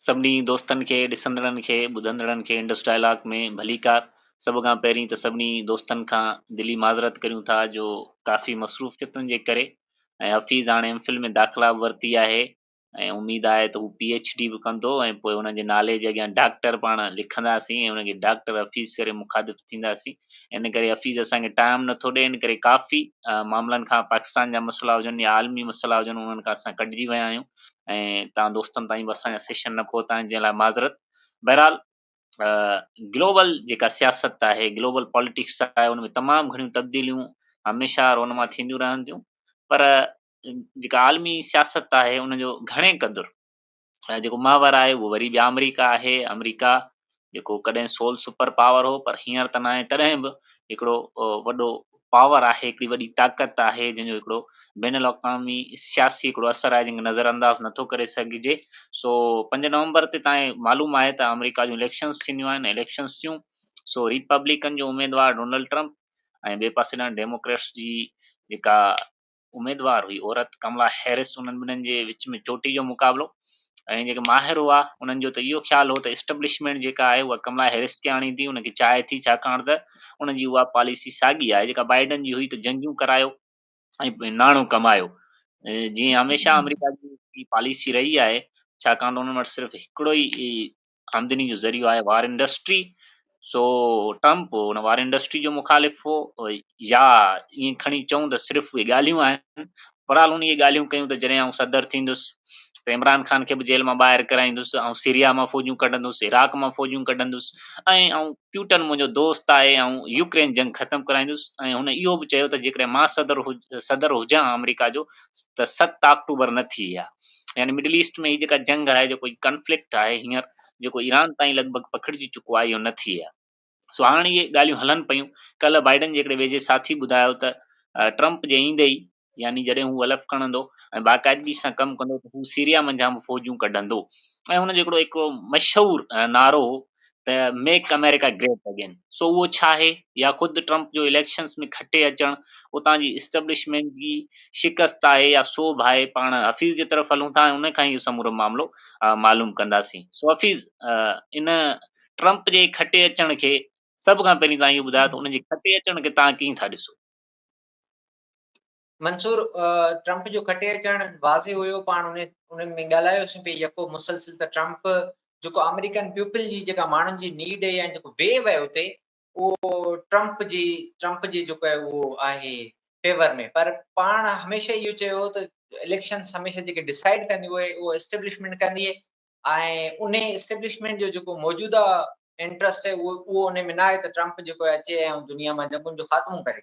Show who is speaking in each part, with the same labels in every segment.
Speaker 1: सभिनी दोस्तनि खे, ॾिसंदड़नि खे, ॿुधंदड़नि खे इंडस डायलॉग में भलीकार। सभ खां पहिरीं त सभिनी दोस्तनि खां दिली माज़रत करियूं था जो काफ़ी मसरूफ़ियतुनि जे करे ऐं हफ़ीज़ हाणे एमफिल में दाख़िला बि वरिती आहे ऐं उमेद आहे त हू पीएचडी बि कंदो ऐं पोइ हुनजे नाले जे अॻियां डॉक्टर पाण लिखंदासीं ऐं हुनखे डॉक्टर हफ़ीज़ करे मुखातिब थींदासीं। इन करे हफ़ीज़ असांखे टाइम नथो ॾिए, इन करे काफ़ी मामलनि खां पाकिस्तान जा मसइला हुजनि या आलमी मसइला हुजनि उन्हनि खां असां कटिजी विया आहियूं ऐं तव्हां दोस्तनि ताईं बि असांजा सेशन न पहुता आहिनि जंहिं लाइ माज़रत। बहरहाल ग्लोबल जेका सियासत आहे, ग्लोबल पॉलिटिक्स आहे, उन में तमामु घणियूं तब्दीलियूं हमेशह उन मां थींदियूं रहंदियूं, पर जेका आलमी सियासत आहे उनजो घणे क़दुरु जेको माहवर आहे उहो वरी बि अमेरिका आहे। अमेरिका जेको कॾहिं सोल सुपर पावर हो पर हींअर त न आहे, तॾहिं बि हिकिड़ो वॾो पावर आहे, हिकिड़ी वॾी ताक़त आहे जंहिंजो हिकिड़ो बैन अल-अक़वामी सियासी हिकिड़ो असरु आहे जंहिंखे नज़रअंदाज़ नथो करे सघिजे। सो 5 नवंबर ते तव्हांखे मालूम आहे त अमेरिका जूं इलेक्शन्स थींदियूं आहिनि, इलेक्शन्स थियूं। सो रिपब्लिकन जो उमेदवार डोनाल्ड ट्रंप ऐं ॿिए पासे ॾांहुं डेमोक्रेट्स जी जेका उमेदवार हुई औरत कमला हैरिस, उन्हनि ॿिन्हिनि जे विच में चोटी जो मुक़ाबलो। ऐं जेके माहिर हुआ उन्हनि जो त इहो ख़्यालु हो त एस्टेब्लिशमेंट जेका आहे उहा कमला हैरिस खे आणींदी, उनखे चाहे थी, छाकाणि त उनजी उहा पॉलिसी साॻी आहे जेका बाइडन जी हुई त जंगियूं करायो ऐं नाणो कमायो। जीअं हमेशह अमेरिका जी पॉलिसी रही आहे, छाकाणि त उन्हनि वटि सिर्फ़ु हिकिड़ो ई आमदनी जो ज़रियो आहे, वार इंडस्ट्री। सो ट्रंप हुन वार इंडस्ट्री जो मुखालिफ़ हो या ईअं खणी चऊं त सिर्फ़ु उहे ॻाल्हियूं आहिनि। बहरहाल उन इहे ॻाल्हियूं कयूं त जॾहिं आउं सदर थींदुसि त इमरान ख़ान खे बि जेल मां ॿाहिरि कराईंदुसि, ऐं सीरिया मां फ़ौजियूं कढंदुसि, इराक मां फ़ौजियूं कढंदुसि ऐं प्यूटन मुंहिंजो दोस्त आहे, ऐं यूक्रेन जंग ख़तमु कराईंदुसि। ऐं हुन इहो बि चयो त जेकॾहिं मां सदर हुजां अमेरिका जो त 7 अक्टूबर न थी आहे, यानी मिडल ईस्ट में ही जेका जंग आहे, जेको कंफ्लिक्ट आहे हींअर जेको ईरान ताईं लॻभॻि पखिड़िजी चुको आहे, इहो न थी आहे। सो हाणे इहे ॻाल्हियूं हलनि पियूं। कल्ह बाइडन जे हिकिड़े वेझे साथी ॿुधायो त ट्रंप जे ईंदे ई, यानी जॾहिं हू हलफ़ खणंदो ऐं बाक़ाइदगी सां कमु कंदो त हू सीरिया मंझां बि फ़ौजियूं कढंदो। ऐं हुनजो हिकिड़ो मशहूरु नारो हो त मेक अमेरिका ग्रेट अगेन। सो उहो छा आहे, या ख़ुदि ट्रंप जो इलेक्शन्स में खटे अचणु, उतां जी इस्टेब्लिशमेंट जी शिकस्त आहे या सोभ आहे, पाण हफ़ीज़ जे तरफ़ हलूं था ऐं उन खां ई समूरो मामिलो मालूम कंदासीं। सो हफ़ीज़, इन ट्रंप जे खटे अचण खे सभ खां पहिरीं तव्हां इहो ॿुधायो त उनजे खटे अचण खे तव्हां कीअं था ॾिसो?
Speaker 2: मंसूर, ट्रंप जो खटे अचणु वाज़े हुयो, पाण उन में ॻाल्हायोसीं पई यको मुसलसिल त ट्रंप जेको अमेरिकन पीपल जी जेका माण्हुनि जी नीड आहे या जेको वेव आहे उते, उहो ट्रंप जी जेको आहे उहो आहे फेवर में। पर पाण हमेशह इहो चयो त इलेक्शन्स हमेशह जेके डिसाइड कंदी हुए उहो एस्टेब्लिशमेंट कंदी आहे, ऐं उन एस्टेब्लिशमेंट जो जेको मौजूदा इंट्रस्ट आहे उहो उन में न आहे त ट्रंप जेको आहे अचे ऐं दुनिया मां जंगुनि जो ख़ात्मो करे।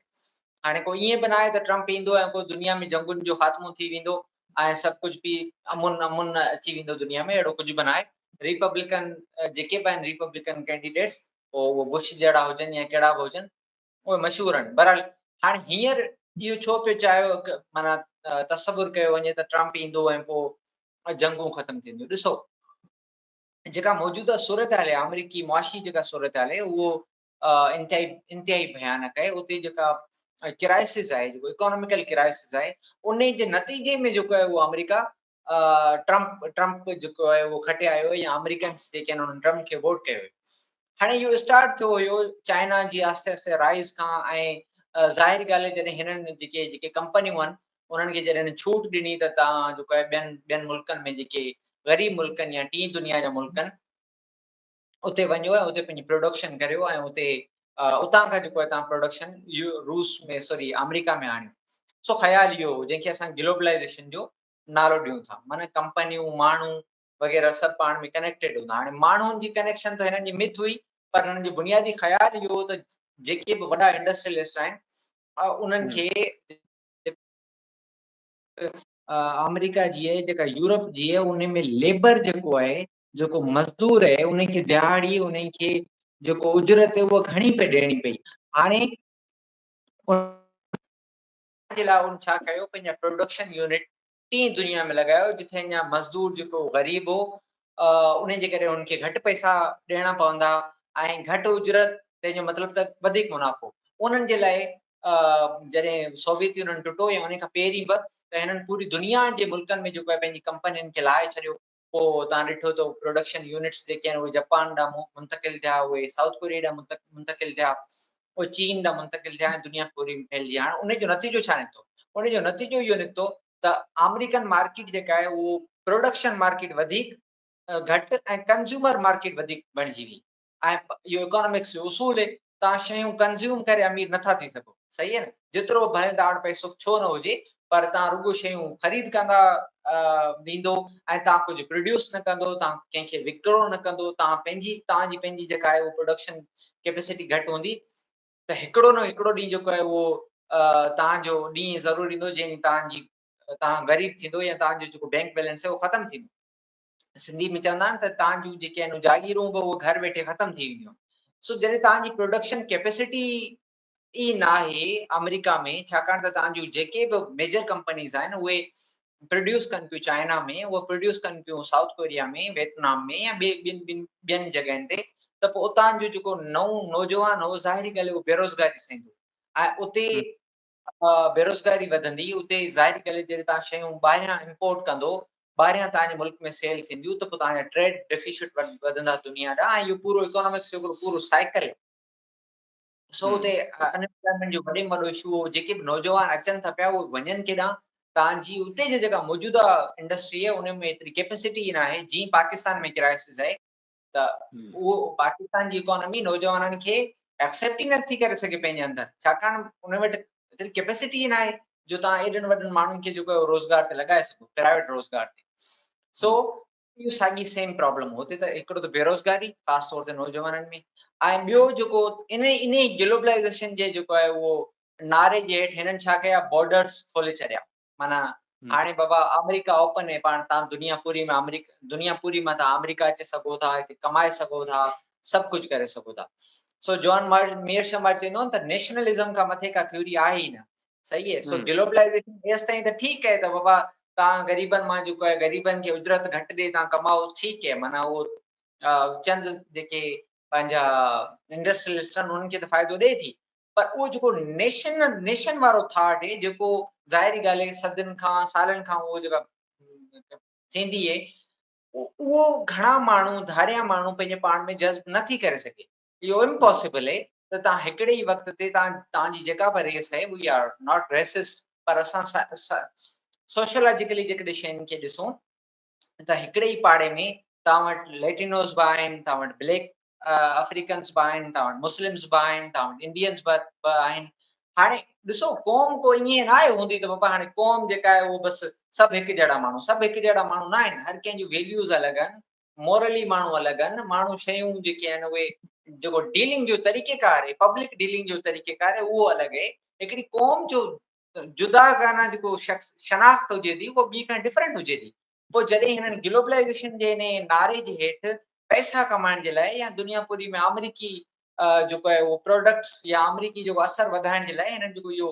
Speaker 2: हाणे कोई ईअं बि न आहे त ट्रंप ईंदो ऐं कोई दुनिया में जंगुनि जो ख़ात्मो थी वेंदो ऐं सभु कुझु बि अमुन अमुन अची वेंदो दुनिया में, अहिड़ो कुझु बि न आहे। रिपब्लिकन जेके बि आहिनि रिपब्लिकन कैंडिडेट्स, उहो बुश जहिड़ा हुजनि या कहिड़ा बि हुजनि, उहे मशहूरु आहिनि। बहरहाल हाणे हींअर इहो छो पियो चाहियो, माना तसवुरु कयो वञे त ट्रंप ईंदो ऐं पोइ जंगूं ख़तमु थींदियूं। ॾिसो, जेका मौजूदा सूरत हाल आहे, अमरीकी मुआशी जेका सूरत हाल आहे, उहो इंतिहाई भयानक आहे। उते जेका क्राइसिस आहे, जेको इकोनॉमिकल क्राइसिस आहे, उन जे नतीजे में जेको आहे उहो अमेरिका ट्रंप जेको आहे उहो खटे आयो आहे, या अमेरिकन्स जेके आहिनि उन्हनि ट्रंप खे वोट कयो। हाणे इहो स्टार्ट थियो हुयो चाइना जी आस्ते आस्ते राइज़ खां, ऐं ज़ाहिर ॻाल्हि आहे जॾहिं हिननि जेके कंपनियूं आहिनि उन्हनि खे जॾहिं छूट ॾिनी त तव्हां जेको आहे ॿियनि मुल्कनि में जेके ग़रीब मुल्कनि या टीं दुनिया जा मुल्क आहिनि उते वञो ऐं उते पंहिंजी प्रोडक्शन करियो, ऐं उते उतां खां जेको आहे तव्हां प्रोडक्शन रूस में सॉरी अमेरिका में आणियो। सो ख़्यालु इहो हो जंहिंखे असां ग्लोबलाइज़ेशन जो नालो ॾियूं था, माना कंपनियूं, माण्हू वग़ैरह सभु पाण में कनेक्टेड हूंदा। हाणे माण्हुनि जी कनेक्शन त हिननि जी मिथ हुई, पर हिननि जो बुनियादी ख़्यालु इहो हो त जेके बि वॾा इंडस्ट्रियलिस्ट आहिनि उन्हनि खे अमेरिका जी आहे, जेका यूरोप जी आहे, उन में लेबर जेको आहे, जेको मज़दूर आहे, उन खे दिहाड़ी, उन खे जेको उजरत आहे उहा घणी पई ॾियणी पई। हाणे जे लाइ उन छा कयो, पंहिंजा प्रोडक्शन यूनिट टी दुनिया में लॻायो, जिथे अञा मज़दूर जेको ग़रीब हो, उन जे करे हुनखे घटि पैसा ॾियणा पवंदा ऐं घटि उजरत, तंहिंजो मतिलबु त वधीक मुनाफ़ो। उन्हनि जे लाइ जॾहिं सोवियत यूनियन टुटो या उन खां पहिरीं बि, त हिननि पूरी दुनिया जे मुल्कनि में जेको आहे पंहिंजी कंपनियुनि खे लाहे छॾियो। पोइ तव्हां ॾिठो त प्रोडक्शन यूनिट्स जेके आहिनि उहे जापान ॾांहुं मुंतक़िल थिया, उहे साउथ कोरिया ॾांहुं मुंतक़िल थिया, उहे चीन ॾांहुं मुंतक़िल थिया ऐं दुनिया पूरी में फैलिजी। हाणे उन जो नतीजो छा निकितो? उन जो नतीजो इहो निकितो त अमेरिकन मार्केट जेका आहे उहो प्रोडक्शन मार्केट वधीक घटि ऐं कंज़्यूमर मार्केट वधीक बणिजी वई। ऐं इहो इकोनॉमिक्स जो उसूल आहे, तव्हां शयूं कंज़्यूम करे अमीर नथा थी सघो, सही आहे न? जेतिरो भले तव्हां वटि पैसो छो न हुजे, पर तव्हां रुॻो शयूं ख़रीद कंदा ॾींदो ऐं तव्हां कुझु प्रोड्यूस न कंदो, तव्हां कंहिंखे विकिणो न कंदो, तव्हांजी पंहिंजी जेका आहे उहो प्रोडक्शन कैपेसिटी घटि हूंदी, त हिकिड़ो न हिकिड़ो ॾींहुं जेको आहे उहो तव्हांजो ॾींहुं ज़रूरु ईंदो जंहिं तव्हां ग़रीब थींदो या तव्हांजो जेको बैंक बैलेंस आहे उहो ख़तमु थींदो। सिंधी में चवंदा आहिनि त तव्हांजूं जेके आहिनि जागीरूं बि उहे घर वेठे ख़तमु थी वेंदियूं। सो जॾहिं तव्हांजी प्रोडक्शन कैपेसिटी ई न आहे अमेरिका में, छाकाणि त तव्हांजूं जेके बि मेजर कंपनीज़ आहिनि उहे प्रोड्यूस कनि पियूं चाइना में, उहे प्रोड्यूस कनि पियूं साउथ कोरिया में, वियतनाम में या ॿियनि जॻहियुनि ते, त पोइ उतां जो जेको नौजवान हो, ज़ाहिरी ॻाल्हि आहे उहो बेरोज़गारी सहंदो ऐं उते बेरोज़गारी वधंदी। उते ज़ाहिरी ॻाल्हि आहे जॾहिं तव्हां शयूं ॿाहिरियां इंपोर्ट कंदो, ॿाहिरियां तव्हांजे मुल्क में सेल थींदियूं, त पोइ तव्हांजा ट्रेड डेफिसिट वधंदा दुनिया ॾांहुं ऐं इहो पूरो इकोनॉमिक्स जो हिकिड़ो पूरो साइकिल आहे। सो उते अनएम्प्लॉयमेंट जो वॾे में वॾो इशू हो। जेके बि नौजवान अचनि था पिया उहे वञनि केॾांहुं? तव्हांजी उते जी जेका मौजूदा इंडस्ट्री आहे उन में एतिरी कैपेसिटी ई न आहे। जीअं पाकिस्तान में क्राइसिस आहे, त उहो पाकिस्तान जी इकोनॉमी नौजवाननि खे एक्सेप्ट ई नथी करे सघे पंहिंजे अंदरि, छाकाणि उन वटि एतिरी कैपेसिटी ई न आहे जो तव्हां एॾनि वॾनि माण्हुनि खे जेको आहे रोज़गार ते लॻाए सघो, प्राइवेट रोज़गार ते। सो इहो साॻी सेम प्रॉब्लम हुते त हिकिड़ो त बेरोज़गारी ख़ासि तौर ते नौजवाननि में, ऐं ॿियो जेको इन ग्लोबलाइज़ेशन जे जेको आहे उहो नारे जे हेठि हिननि छा कया, बॉर्डर्स खोले छॾिया। माना हाणे बाबा अमेरिका ओपन आहे, पाण तव्हां दुनिया पूरी मां तव्हां अमेरिका अची सघो था, हिते कमाए सघो था, सभु कुझु करे सघो था। सो जॉन मीरशमार चवंदो आहे त नेशनलिज़म खां मथे का थ्योरी आहे ई न, सही आहे। सो ग्लोबलाइज़ेशन हेसि ताईं त ठीकु आहे, त बाबा तव्हां ग़रीबनि मां जेको आहे ग़रीबनि खे उजरत घटि ॾे, तव्हां कमाओ, ठीकु आहे। माना उहो चंद जेके पंहिंजा इंडस्ट्रियलिस्ट आहिनि उन्हनि खे त फ़ाइदो ॾिए थी, पर उहो जेको नेशन वारो थाट आहे, जेको ज़ाहिरी ॻाल्हि आहे सदियुनि खां सालनि खां उहो जेका थींदी आहे, उहो घणा माण्हू धारिया माण्हू पंहिंजे पाण में जज़्ब नथी करे सघे। इहो इम्पॉसिबल आहे त तव्हां हिकिड़े ई वक़्त ते तव्हांजी जेका बि रेस आहे वी आर नॉट रेसिस्ट, पर असां सोशलॉजिकली जेकॾहिं शयुनि खे ॾिसूं त हिकिड़े ई पाड़े में तव्हां वटि लेटिनोस बि आहिनि, तव्हां वटि ब्लैक अफ्रीकन्स बि आहिनि, तव्हां वटि मुस्लिम्स बि आहिनि, तव्हां वटि इंडियंस बि आहिनि। हाणे ॾिसो क़ौम को ईअं न आहे हूंदी त बाबा हाणे क़ौम जेका आहे उहो बसि सभु हिकु जहिड़ा माण्हू, सभु हिकु जहिड़ा माण्हू न आहिनि। हर कंहिंजूं वैल्यूज़ अलॻि आहिनि, मॉरली माण्हू अलॻि आहिनि, माण्हू शयूं जेके आहिनि उहे जेको डीलिंग जो तरीक़ेकार आहे, पब्लिक डीलिंग जो तरीक़ेकार आहे, उहो अलॻि आहे। हिकिड़ी क़ौम जो जुदागाना जेको शख़्स शनाख़्त हुजे थी उहो ॿी खां डिफरेंट हुजे थी। पोइ जॾहिं हिननि ग्लोबलाइज़ेशन जे इन नारे जे हेठि पैसा कमाइण जे लाइ या दुनिया पूरी में अमरीकी जेको आहे उहो प्रोडक्ट्स या अमरीकी जेको असरु वधाइण जे लाइ हिननि जेको इहो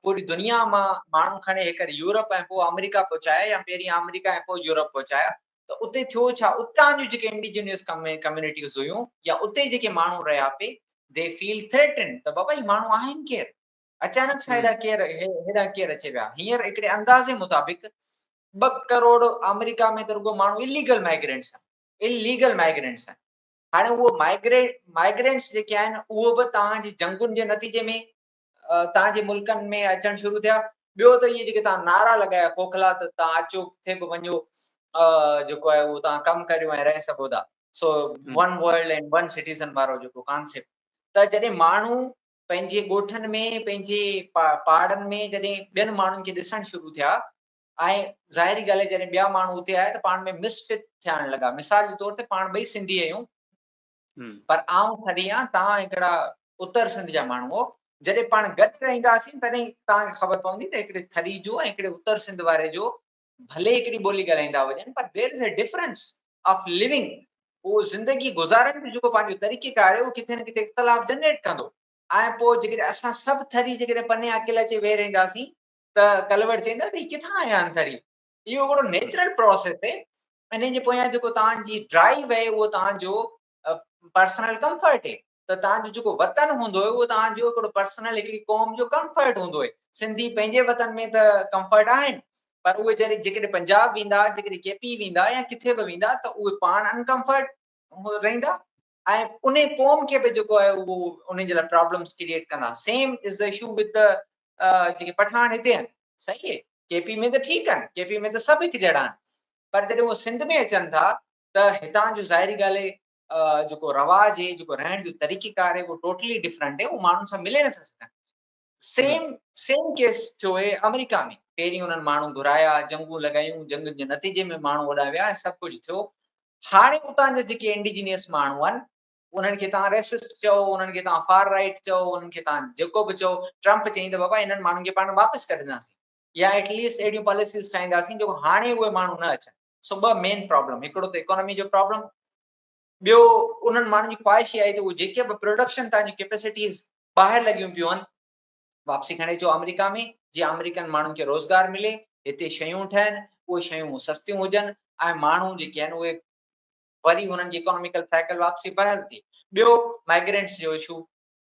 Speaker 2: पूरी दुनिया मां माण्हू खणे हिकु यूरोप ऐं पोइ अमेरिका पहुचाया, या पहिरीं अमेरिका ऐं पोइ यूरोप पहुचाया, त उते थियो छा, उतां जूं जेके इंडिजिनियस कम्यूनिटीज़ हुयूं या उते जेके माण्हू रहिया पिए, दे फील थ्रेटन त बाबा ही माण्हू आहिनि केरु, अचानक सां हेॾा केरु अचे विया। हींअर हिकिड़े अंदाज़े मुताबिक़ 2 करोड़ अमेरिका में त रुॻो माण्हू इलीगल माइग्रेंट्स आहिनि। हाणे उहो माइग्रेंट्स जेके आहिनि उहो बि तव्हांजी जंगुनि जे नतीजे में तव्हांजे मुल्कनि में अचणु शुरू थिया। ॿियो त इहे जेके तव्हां नारा लॻाया खोखला त तव्हां अचो किथे बि वञो, जेको आहे उहो तव्हां कमु करियो ऐं रहे सघो था। So one world and one citizen वारो जेको कॉन्सेप्ट, त जॾहिं माण्हू पंहिंजे ॻोठनि में पंहिंजे पहाड़नि में जॾहिं ॿियनि माण्हुनि खे ॾिसणु शुरू थिया, ऐं ज़ाहिरी ॻाल्हि आहे जॾहिं ॿिया माण्हू उते आया त पाण में मिसफिट थियण लॻा। मिसाल जे तौर ते पाण ॿई सिंधी आहियूं, पर आउं थरी आहियां, तव्हां हिकिड़ा उत्तर सिंध जा माण्हू हो। जॾहिं पाण गॾु रहंदासीं तॾहिं तव्हांखे ख़बर पवंदी त हिकिड़े थरी जो ऐं हिकिड़े उत्तर सिंध वारे जो भले हिकिड़ी ॿोली ॻाल्हाईंदा हुजनि, पर there is a difference of living. उहो ज़िंदगी गुज़ारण जो जेको पंहिंजो तरीक़ेकार आहे उहो किथे न किथे इख़्तिलाफ़ जनरेट कंदो। ऐं पोइ जेकॾहिं असां सभु थरी जेकॾहिं पने अकेला अची वेही रहंदासीं त कलवट चईंदा भई किथां आया आहिनि थरी। इहो हिकिड़ो नेचुरल प्रोसेस आहे। इन जे पोयां जेको तव्हांजी ड्राइव आहे उहो तव्हांजो पर्सनल कंफर्ट आहे। त तव्हांजो जेको वतन हूंदो आहे उहो तव्हांजो हिकिड़ो पर्सनल हिकिड़ी क़ौम जो कंफर्ट हूंदो आहे। सिंधी पंहिंजे वतन में त कंफर्ट आहिनि, पर उहे जॾहिं जेकॾहिं पंजाब वेंदा, जेकॾहिं केपी वेंदा या किथे बि वेंदा त उहे पाण अनकम्फर्ट रहंदा ऐं उन क़ौम खे बि जेको आहे उहो उन जे लाइ प्रॉब्लम्स क्रिएट कंदा। Same is the issue with the जेके पठान हिते आहिनि, सही आहे, केपी में त ठीकु आहिनि, केपी में त सभु हिकु जहिड़ा आहिनि, पर जॾहिं उहे सिंध में अचनि था त हितां जो ज़ाहिरी ॻाल्हि आहे जेको रवाज आहे, जेको रहण जो तरीक़ेकार आहे, उहो टोटली डिफरेंट आहे, उहो माण्हुनि सां मिले नथा सघनि। सेम सेम केस थियो आहे अमेरिका में। पहिरीं उन्हनि माण्हू घुराया, जंगूं लॻायूं, जंग जे नतीजे में माण्हू वॾा विया ऐं सभु कुझु थियो। हाणे उतां जा जेके इंडिजिनियस माण्हू आहिनि उन्हनि खे तव्हां रेसिस्ट चओ, उन्हनि खे तव्हां फार राइट चओ, उन्हनि खे तव्हां जेको बि चओ, ट्रम्प चई त बाबा इन्हनि माण्हुनि खे पाण वापसि कढंदासीं या एटलीस्ट अहिड़ियूं पॉलिसीज़ ठाहींदासीं जो हाणे उहे माण्हू न अचनि। सो ॿ मेन प्रॉब्लम, हिकिड़ो त इकोनॉमी जो प्रॉब्लम, ॿियो उन्हनि माण्हुनि जी ख़्वाहिश इहा आहे त उहे जेके बि प्रोडक्शन तव्हांजी कैपेसिटीज़ ॿाहिरि लॻियूं पियूं आहिनि वापसी खणे अचो अमेरिका में, जीअं अमेरिकन माण्हुनि खे रोज़गार मिले, हिते शयूं ठहनि, उहे शयूं सस्तियूं हुजनि ऐं माण्हू जेके आहिनि उहे वरी हुननि जी इकोनॉमिकल साइकिल वापसी बहाल थिए। ॿियो माइग्रेंट्स जो इशू,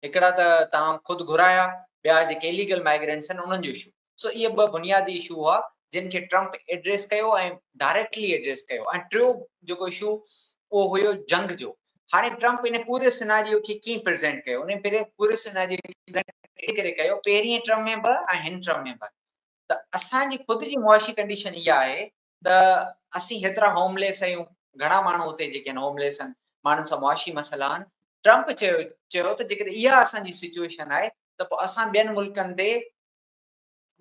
Speaker 2: हिकिड़ा त तव्हां ख़ुदि घुराया, ॿिया जेके इलीगल माइग्रेंट्स आहिनि उन्हनि जो इशू। सो इहे ॿ बुनियादी इशू हुआ जिन खे ट्रम्प एड्रेस कयो ऐं डायरेक्टली एड्रेस कयो। ऐं टियों जेको इशू उहो हुयो जंग जो। हाणे ट्रम्प इन पूरे सिनारियो खे कीअं प्रेज़ेंट कयो, उन पूरे सिनारियो खे करे कयो, पहिरीं टर्म में बि ऐं हिन टर्म में बि। त असांजी ख़ुदि जी मुआशी कंडीशन इहा आहे त असीं हेतिरा होमलेस आहियूं, घणा माण्हू हुते जेके आहिनि होमलेस आहिनि, माण्हुनि सां मुआशी मसइला आहिनि। ट्रम्प चयो त जेकॾहिं इहा असांजी सिचुएशन आहे त पोइ असां ॿियनि मुल्कनि ते,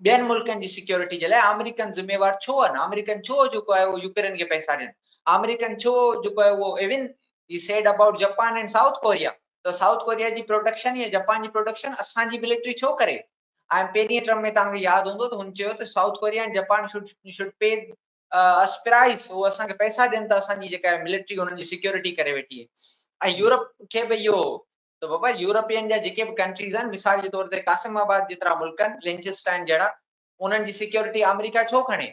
Speaker 2: ॿियनि मुल्कनि जी सिक्योरिटी जे लाइ अमेरिकन ज़िम्मेवार छो आहिनि? अमेरिकन छो जेको आहे उहो यूक्रेन खे पैसा ॾियनि? अमेरिकन छो जेको आहे उहो even he said about Japan and south Korea, त साउथ कोरिया जी प्रोटेक्शन या जापान जी प्रोटेक्शन असांजी मिलिट्री छो करे? ऐं पहिरीं टर्म में तव्हांखे यादि हूंदो त हुन चयो त south Korea and Japan should pay अस प्राइस, उहो असांखे पैसा ॾियनि त असांजी जेका आहे मिलिट्री हुननि जी सिक्योरिटी करे वेठी आहे। ऐं यूरोप खे बि इहो त बाबा यूरोपियन जा जेके बि कंट्रीज़ आहिनि, मिसाल जे तौर ते कासिमाबाद जेतिरा मुल्क आहिनि, लिंचेस्टाइन जहिड़ा, उन्हनि जी सिक्योरिटी अमेरिका छो खणे?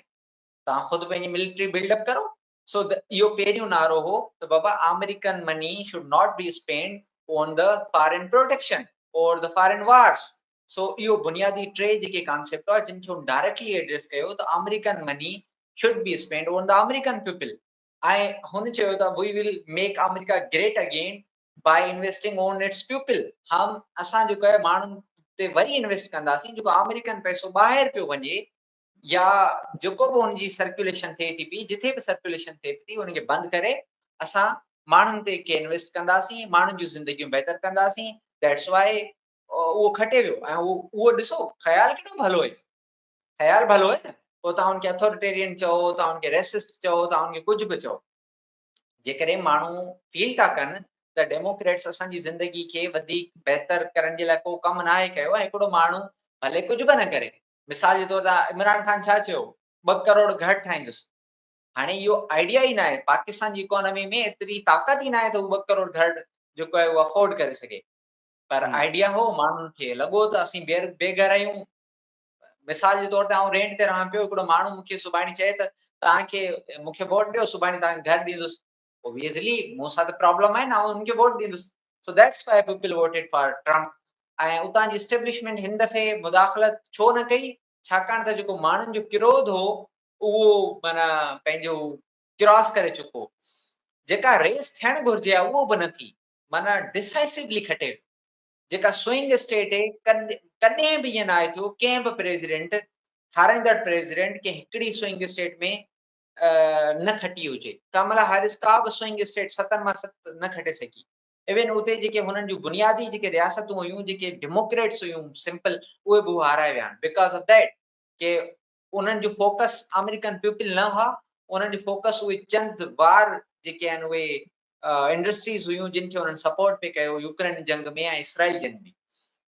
Speaker 2: तव्हां ख़ुदि पंहिंजी मिलिट्री बिल्डअप करो। सो इहो पहिरियों नारो हो त बाबा American money should not be spend on the foreign protection or the foreign wars. So इहो बुनियादी टे जेके कॉन्सेप्ट आहे जिन खे हुन डायरेक्टली एड्रेस कयो त American money should be spend on the American people. ऐं हुन चयो त we will make America great again by investing on its people. हम असां जेको आहे माण्हुनि ते वरी इन्वेस्ट कंदासीं, जेको अमेरिकन पैसो ॿाहिरि पियो वञे या जेको बि हुनजी सर्कुलेशन थिए थी पई, जिथे बि सर्कुलेशन थिए थी हुनखे बंदि करे असां माण्हुनि ते के इन्वेस्ट कंदासीं, माण्हुनि जूं ज़िंदगियूं बहितर कंदासीं। दैट्स वाई उहो खटे वियो। ऐं उहो ॾिसो ख़्यालु केॾो भलो आहे, ख़्यालु भलो आहे न। पोइ तव्हां हुनखे अथॉरिटेरियन चओ, तव्हां हुनखे रेसिस्ट चओ, तव्हां हुनखे कुझु बि चओ, जेकॾहिं माण्हू फील था कनि त डेमोक्रेट्स असांजी ज़िंदगी खे वधीक बहितर करण जे लाइ को कमु न आहे कयो, ऐं हिकिड़ो माण्हू भले कुझु बि न करे, मिसाल जे तौर ते इमरान ख़ान छा चयो, 2 करोड़ घर ठाहींदुसि। हाणे इहो आइडिया ई न आहे, पाकिस्तान जी इकोनॉमी में एतिरी ताक़त ई न आहे त उहो 2 करोड़ घर जेको आहे उहो अफोर्ड करे सघे। पर आइडिया हो, माण्हुनि खे लॻो त असीं बेघर आहियूं। मिसाल जे तौर ते आउं रेंट ते रहां पियो, हिकिड़ो माण्हू मूंखे सुभाणे चए त तव्हांखे मूंखे वोट ॾियो, सुभाणे तव्हांखे घर ॾींदुसि। ऑब्वियसली मूं सां त प्रॉब्लम आहे न, आउं हुनखे वोट ॾींदुसि। So that's why people voted for Trump. ऐं उतां जी एस्टेब्लिशमेंट हिन दफ़े मुदाख़लत छो न कई? छाकाणि त जेको माण्हुनि जो किरोध हो उहो माना पंहिंजो क्रॉस करे चुको। जेका रेस थियणु घुरिजे आहे उहो बि न थी, माना डिसाइसिवली खटे। जेका स्विंग स्टेट आहे, कॾहिं बि ईअं न आहे थियो कंहिं बि प्रेसिडेंट, हाराईंदड़ प्रेसिडेंट के हिकिड़ी स्विंग स्टेट में न खटी हुजे। कमला हैरिस का बि स्विंग स्टेट 7 मां 7 न खटे सघी। इवन उते जेके हुननि जूं बुनियादी जेके रियासतूं हुयूं, जेके डेमोक्रेट्स हुयूं सिंपल, उहे बि हाराए विया आहिनि। बिकॉज़ ऑफ दैट के उन्हनि जो फोकस अमेरिकन पीपल न हुआ, उन्हनि जो फोकस उहे चंद वार जेके आहिनि उहे इंडस्ट्रीज़ हुयूं जिन खे उन्हनि सपोर्ट पे कयो यूक्रेन जंग में ऐं इसराइल जंग में।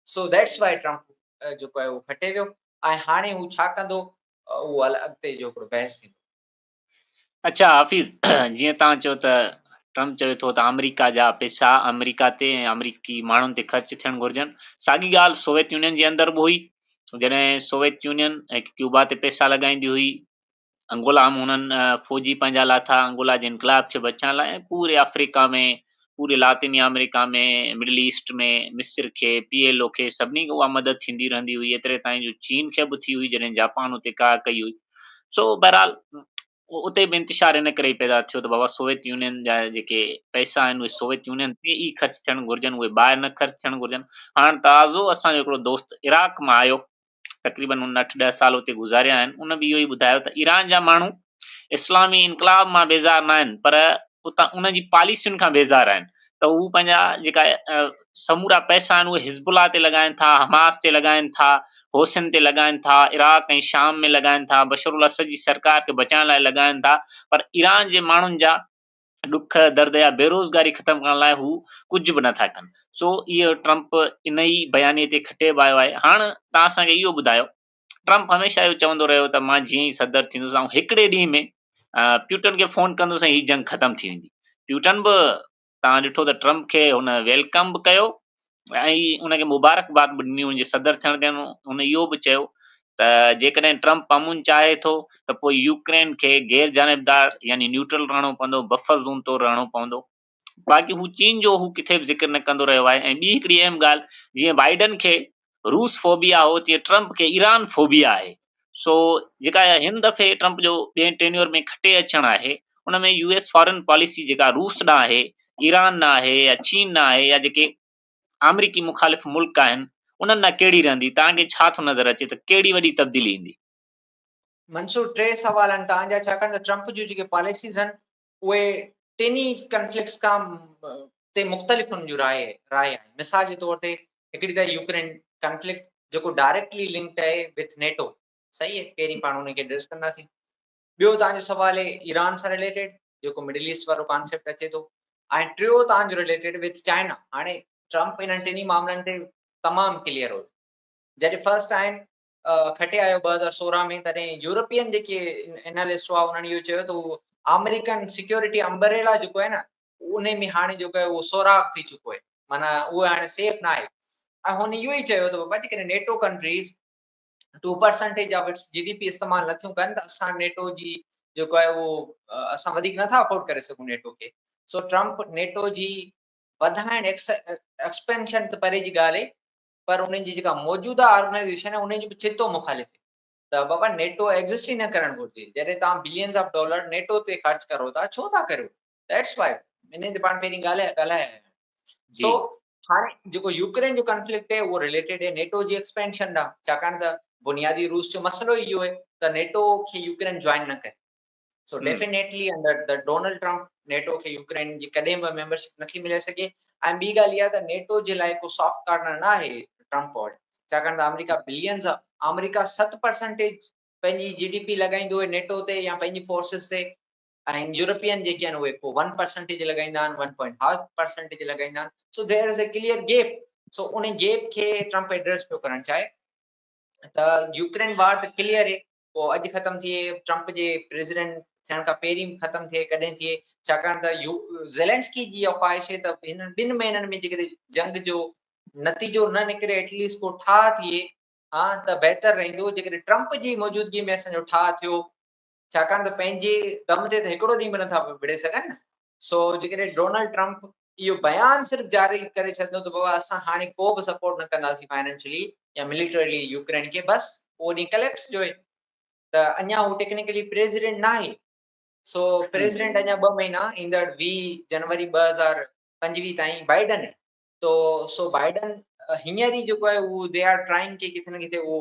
Speaker 2: सो दैट्स वाई ट्रम्प जेको आहे उहो खटे वियो। ऐं हाणे हू छा कंदो उहो अॻिते जो हिकिड़ो बहस थींदो।
Speaker 1: अच्छा हाफ़िज़, जीअं तव्हां चयो त ट्रम्प चवे थो त अमेरिका जा पैसा अमेरिका ते ऐं अमेरिकी माण्हुनि ते ख़र्च थियणु घुरिजनि। साॻी ॻाल्हि सोवियत यूनियन जे अंदरि बि हुई। जॾहिं सोवियत यूनियन ऐं क्यूबा ते पैसा लॻाईंदी हुई, अंगोला में हुननि फ़ौजी पंहिंजा लाथा अंगोला जे इनकलाब खे बचाइण लाइ, ऐं पूरे अफ्रीका में, पूरे लातिनी अमेरिका में, मिडल ईस्ट में, मिस्र खे, PLO खे, सभिनी खे उहा मदद थींदी रहंदी हुई। एतिरे ताईं जो चीन खे बि थी हुई जॾहिं जापान हुते का कई हुई। सो बहरहाल उते बि इंतिशार इन करे ई पैदा थियो त बाबा सोवियत यूनियन जा जेके पैसा आहिनि उहे सोवियत यूनियन ते ई ख़र्च थियण घुरिजनि, उहे ॿाहिरि न ख़र्च थियण घुरिजनि। हाणे ताज़ो असांजो हिकिड़ो दोस्त इराक मां आयो, तक़रीबन हुन 8-10 साल हुते गुज़ारिया आहिनि। उन बि इहो ई ॿुधायो त ईरान जा माण्हू इस्लामी इन्क़लाब मां बेज़ार न आहिनि, पर उतां उन जी पॉलिसियुनि खां बेज़ार आहिनि। त हू पंहिंजा जेका समूरा पैसा आहिनि उहे हिज़्बुल्लाह ते लॻाइनि था, हमास ते लॻाइनि था, होसियुनि ते लॻाइनि था, इराक ऐं शाम में लॻाइनि था, बशर उल असद जी सरकार खे बचाइण लाइ लॻाइनि था, पर ईरान जे माण्हुनि जा ॾुख दर्द या बेरोज़गारी ख़तमु करण लाइ हू कुझु बि नथा कनि। सो इहो ट्रंप इन ई बयानीअ ते खटियो आयो आहे। हाणे तव्हां असांखे इहो ॿुधायो, ट्रंप हमेशह इहो चवंदो रहियो त मां जीअं ई सदर थींदुसि ऐं हिकिड़े ॾींहं में प्यूटन खे फ़ोन कंदुसि ऐं हीअ जंग ख़तमु थी वेंदी। प्यूटन बि तव्हां ॾिठो त ट्रंप खे हुन वेलकम बि कयो ऐं उनखे मुबारकबाद बि ॾिनी हुनजे सदर थियण ते। हुन इहो बि चयो त जेकॾहिं ट्रंप अमुन चाहे थो त पोइ यूक्रेन खे गैर जानिबदार यानी न्यूट्रल रहणो पवंदो, बफर ज़ोन तौरु रहणो पवंदो। बाक़ी हू चीन जो हू किथे बि ज़िक्र न कंदो रहियो आहे। ऐं ॿी हिकिड़ी अहम ॻाल्हि, जीअं बाइडन खे रूस फोबिया हो, तीअं ट्रंप खे ईरान फोबिया आहे। सो जेका हिन दफ़े ट्रंप जो ॿिएं टेन्योर में खटे अचणु आहे, उन में यूएस फॉरेन पॉलिसी जेका रूस ॾांहुं आहे, ईरान न आहे या चीन न आहे, या जेके अमरीकी मुखालिफ़ मुल्क आहिनि उन्हनि ॾांहुं कहिड़ी रहंदी? तव्हांखे छा थो नज़र अचे त कहिड़ी वॾी तब्दीली ईंदी?
Speaker 2: मंसूर, 3 सवाल आहिनि तव्हांजा, छाकाणि त ट्रंप जूं जेके पॉलिसीज़ आहिनि उहे टिनी कन्फ्लिक्ट्स खां ते मुख़्तलिफ़ हुन जूं राय आहे। मिसाल जे तौर ते हिकिड़ी त यूक्रेन कन्फ्लिक्ट जेको डायरेक्टली लिंक्ड आहे विथ नेटो, सही आहे, पहिरीं पाण उनखे एड्रेस कंदासीं। ॿियो तव्हांजो सवाल आहे ईरान सां रिलेटेड, जेको मिडल ईस्ट वारो कॉन्सेप्ट अचे थो। ऐं टियों तव्हांजो रिलेटेड विथ चाइना। हाणे ट्रंप इन्हनि टिनी मामलनि ते तमामु क्लियर हो। जॾहिं फर्स्ट टाइम खटे आयो 2016 में, तॾहिं यूरोपियन जेके एनालिस्ट हुआ उन्हनि इहो चयो त उहो अमेरिकन सिक्योरिटी अम्बरेला जेको आहे न, उन में हाणे जेको आहे उहो सोराख़ थी चुको आहे, माना उहो हाणे सेफ न आहे। ऐं हुन इहो ई चयो त बाबा जेकॾहिं NATO countries 2% of its GDP इस्तेमालु नथियूं कनि त असां नेटो जी जेको आहे उहो असां वधीक नथा अफोर्ड करे सघूं नेटो खे। सो ट्रंप नेटो जी वधाइण एक्सपेंशन त परे जी ॻाल्हि आहे, पर उन्हनि जी जेका मौजूदा ऑर्गेनाइज़ेशन आहे उन जी बि चितो मुखालिफ़ आहे। त बाबा नेटो एग्ज़िस्ट ई न करणु घुरिजे। जॾहिं तव्हां बिलियंस ऑफ डॉलर नेटो ते ख़र्च करो था, छो था करियो? दैट्स वाई इन ते पाण पहिरीं ॻाल्हाया।
Speaker 1: जी।
Speaker 2: सो हाणे जेको यूक्रेन जो कॉन्फ्लिक्ट आहे उहो रिलेटेड आहे नेटो जी एक्सपेंशन ॾांहुं, छाकाणि त बुनियादी रूस जो मसइलो इहो आहे त नेटो खे यूक्रेन जॉइन न करे। So
Speaker 1: hmm.
Speaker 2: Definitely under the Donald Trump NATO खे यूक्रेन जी कॾहिं बि मेंबरशिप नथी मिले सघे। ऐं ॿी ॻाल्हि इहा त नेटो जे लाइ को सॉफ्ट कार्नर न आहे ट्रंप वटि, छाकाणि त अमेरिका बिलियंस अमेरिका 7% पंहिंजी जीडीपी लॻाईंदो आहे नेटो ते या पंहिंजी फोर्सिस ते, ऐं यूरोपियन जेके आहिनि उहे को 1% लॻाईंदा आहिनि, 1.5% लॻाईंदा आहिनि। So there is a clear gap. So उन गैप खे ट्रंप एड्रेस पियो करणु चाहे। त यूक्रेन वार त क्लियर आहे, पोइ अॼु ख़तमु थिए, ट्रंप जे प्रेसिडेंट थियण खां पहिरीं ख़तमु थिए, कॾहिं थिए, छाकाणि त ज़ेलेंस्की जी ख्वाहिश आहे त हिन 2 महीननि में जेकॾहिं जंग जो नतीजो न निकिरे, एटलीस्ट को ठाह थिए, हा त बहितर रहंदो। जेकॾहिं ट्रंप जी मौजूदगी में असांजो ठाह थियो, छाकाणि त पंहिंजे दम ते त हिकिड़ो ॾींहुं बि नथा विड़े सघनि न। सो जेकॾहिं डोनाल्ड ट्रंप इहो बयान सिर्फ़ु जारी करे छॾंदो त बाबा असां हाणे को बि सपोर्ट न कंदासीं फाइनेंशियली या मिलिटरीली यूक्रेन खे, बस उहो ॾींहुं कलेप्स जो आहे। त अञा हू टेक्निकली प्रेसिडेंट न आहे। सो प्रेसिडेंट अञा 2 महीना ईंदड़ 20 जनवरी 2025 ताईं बाइडन आहे। तो सो बाइडन हींअर ई जेको आहे उहो दे आर ट्राइंग कि किथे न किथे उहो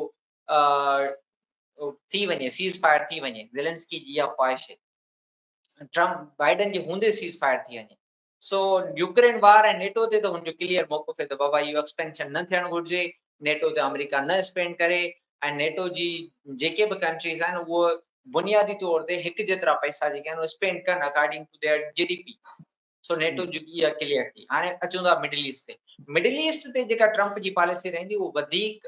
Speaker 2: थी वञे, सीज़ फायर थी वञे। ज़ेलेंस्की जी इहा ख्वाहिश आहे ट्रंप बाइडन जे हूंदे सीज़ फायर थी वञे। सो यूक्रेन वार ऐं नेटो ते त हुनजो क्लियर मौक़िफ़ आहे त बाबा इहो एक्सपेंशन न थियणु घुरिजे, नेटो ते अमेरिका न स्पेंड करे, ऐं नेटो जी जेके बि कंट्रीज़ आहिनि उहो बुनियादी तौर ते हिकु जेतिरा पैसा जेके आहिनि उहे स्पेंड कनि according to their GDP. So NATO जी इहा क्लियर थी। हाणे अचूं था मिडल ईस्ट ते। मिडल ईस्ट ते जेका ट्रंप जी पॉलिसी रहंदी उहो वधीक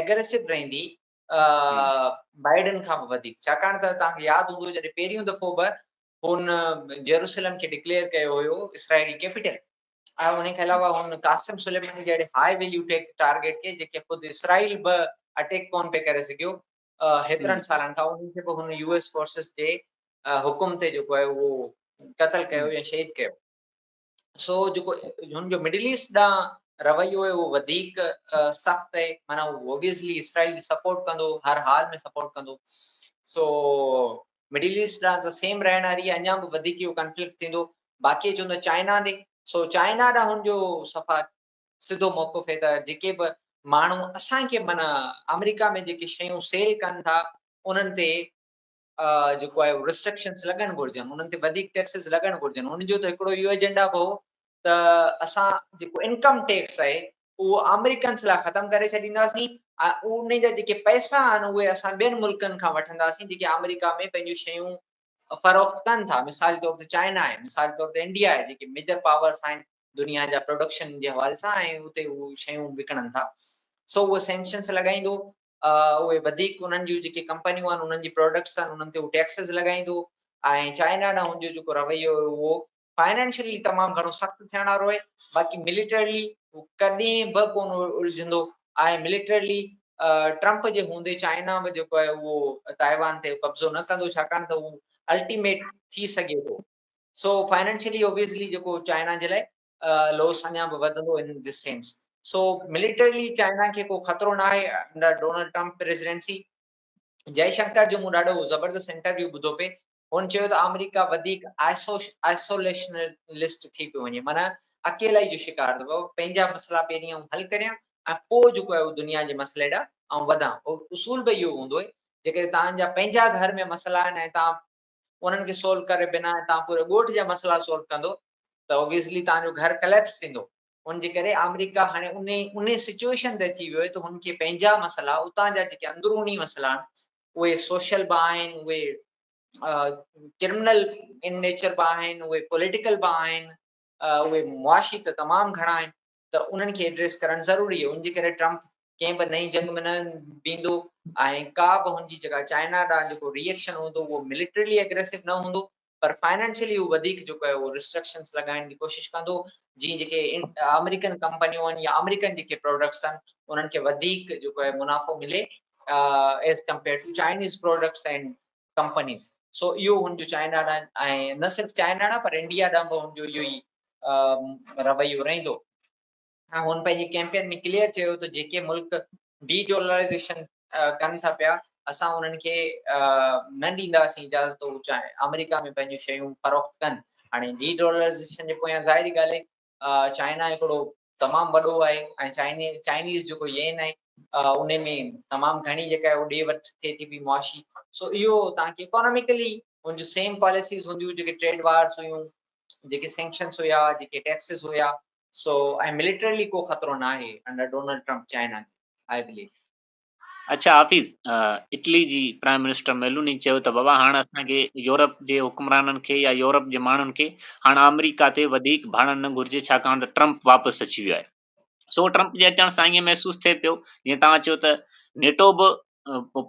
Speaker 2: एग्रेसिव रहंदी बाइडन खां बि वधीक, छाकाणि त तव्हांखे यादि हूंदो जॾहिं पहिरियों दफ़ो बि हुन जेरूसलम खे डिक्लेयर कयो हुयो इसराइली कैपिटल, ऐं उन खां अलावा हुन कासिम सुलेमानी जहिड़े हाई वैल्यू टेक टारगेट खे, जेके ख़ुदि इसराइल बि अटैक कोन पे करे सघियो हेतिरनि सालनि खां, उन्हनि खे बि हुन यूएस फोर्सिस जे हुकुम ते जेको आहे उहो क़तल कयो या शहीद कयो। सो जेको हुनजो मिडल ईस्ट ॾांहुं रवैयो आहे उहो वधीक सख़्तु आहे, माना उहो ऑब्वियसली इसराइल जी सपोर्ट कंदो, हर हाल में सपोर्ट कंदो। सो मिडिल ईस्ट ॾांहुं त सेम रहण वारी आहे, अञा बि वधीक इहो कन्फ्लिक्ट थींदो। बाक़ी चवंदो चाइना ॾे, सो चाइना ॾांहुं हुनजो सफ़ा सिधो मौक़िफ़ आहे त जेके बि माण्हू असांखे माना अमेरिका में जेके शयूं सेल कनि था उन्हनि ते जेको आहे रिस्ट्रिक्शन्स लॻणु घुरिजनि, उन्हनि ते वधीक टैक्सिस लॻणु घुरिजनि। उनजो त हिकिड़ो इहो एजेंडा बि हो त असां जेको इनकम टैक्स आहे उहो अमेरिकन्स लाइ ख़तमु करे छॾींदासीं, उन जा जेके पैसा आहिनि उहे असां ॿियनि मुल्कनि खां वठंदासीं जेके अमेरिका में पंहिंजूं शयूं फ़रोख़्त कनि था। मिसाल तौर ते चाइना आहे, मिसाल तौर ते इंडिया आहे, जेके मेजर पावर्स आहिनि दुनिया जा प्रोडक्शन जे हवाले सां, ऐं उते उहे शयूं विकिणनि था। सो उहे सैंक्शन्स लॻाईंदो, उहे वधीक उन्हनि जूं जेके कंपनियूं आहिनि उन्हनि जी प्रोडक्ट्स आहिनि उन्हनि ते उहे टैक्सिस लॻाईंदो। ऐं चाइना ॾांहुं हुनजो जेको रवैयो उहो फाइनेंशियली तमामु घणो सख़्तु थियण वारो आहे। बाक़ी मिलिटरली कॾहिं बि कोन उलझंदो। ऐं मिलिटरली ट्रंप जे हूंदे चाइना में जेको आहे उहो ताइवान ते कब्ज़ो न कंदो, छाकाणि त उहो अल्टीमेट थी सघे थो। सो फाइनेंशियली ओबियसली जेको चाइना जे लाइ लॉस अञा बि वधंदो in this sense. So militarily China खे को ख़तरो न आहे under Donald Trump presidency. Jaishankar जो मूं ॾाढो ज़बरदस्त इंटरव्यू ॿुधो पे, हुन चयो त अमेरिका वधीक आइसोलेशनलिस्ट थी पियो वञे, माना अकेलाई जो शिकार अथव। पंहिंजा मसइला पहिरीं आऊं हल करियां ऐं पोइ जेको आहे उहो दुनिया जे मसइले ॾांहुं आऊं वधां। उसूल बि इहो हूंदो आहे, जेके तव्हांजा पंहिंजा घर में मसइला आहिनि ऐं तव्हां उन्हनि खे सोल्व करे बिना तव्हां पूरे ॻोठ जा मसइला सोल्व कंदो त ऑब्वियसली तव्हांजो घर कलेप्स थींदो। हुनजे करे अमेरिका हाणे उन सिचुएशन ते अची वियो आहे त हुनखे पंहिंजा मसइला, उतां जा जेके अंदरूनी मसइला आहिनि उहे सोशल बि आहिनि, उहे क्रिमिनल इन नेचर बि आहिनि, उहे पॉलिटिकल बि आहिनि, उहे मुआशी त तमामु घणा आहिनि, त उन्हनि खे एड्रेस करणु ज़रूरी आहे। उनजे करे ट्रंप कंहिं बि नई जंग में न बीहंदो ऐं का बि हुनजी जॻह चाइना ॾांहुं जेको रिएक्शन हूंदो उहो मिलिटरली एग्रेसिव न हूंदो, पर फाइनेंशियली उहो वधीक जेको आहे उहो रिस्ट्रिक्शन्स लॻाइण जी कोशिशि कंदो, जीअं जेके अमेरिकन कंपनियूं आहिनि या अमेरिकन जेके प्रोडक्ट्स आहिनि उन्हनि खे वधीक जेको आहे मुनाफ़ो मिले as compare to Chinese products and companies. So इहो हुनजो चाइना ॾांहुं, ऐं न सिर्फ़ु चाइना ॾांहुं पर इंडिया ॾांहुं बि हुनजो इहो ई रवैयो रहंदो। ऐं हुन पंहिंजे कैंपेन में क्लियर चयो त जेके मुल्क डी डॉलराइज़ेशन कनि था पिया, असां उन्हनि खे न ॾींदासीं इजाज़त उहो अमेरिका में पंहिंजूं शयूं फ़रोख़्त कनि। हाणे डी डॉलराइज़ेशन जे पोयां ज़ाहिरी ॻाल्हि आहे चाइना हिकिड़ो तमामु वॾो आहे ऐं चाइनीज़ जेको येन आहे उन में तमामु घणी जेका आहे उहो ॾे वठि थिए थी पई मुआशी। सो इहो तव्हांखे इकोनॉमिकली हुनजूं सेम पॉलिसीज़ हूंदियूं, जेके ट्रेड वार्स हुयूं, जेके सैंक्शन्स हुया, जेके टैक्सिस हुया। सो ऐं मिलिटरली को ख़तरो न आहे under Donald Trump China, I believe.
Speaker 1: अच्छा हाफ़िज़, इटली जी प्राइम मिनिस्टर मेलोनी चयो त बाबा हाणे असांखे यूरोप जे हुक्मराननि खे या यूरोप जे माण्हुनि खे हाणे अमेरिका ते वधीक भाड़नि न घुरिजे, छाकाणि त ट्रंप वापसि अची वियो आहे। सो ट्रंप जे अचण सां ईअं महसूसु थिए पियो जीअं तव्हां चयो त नेटो बि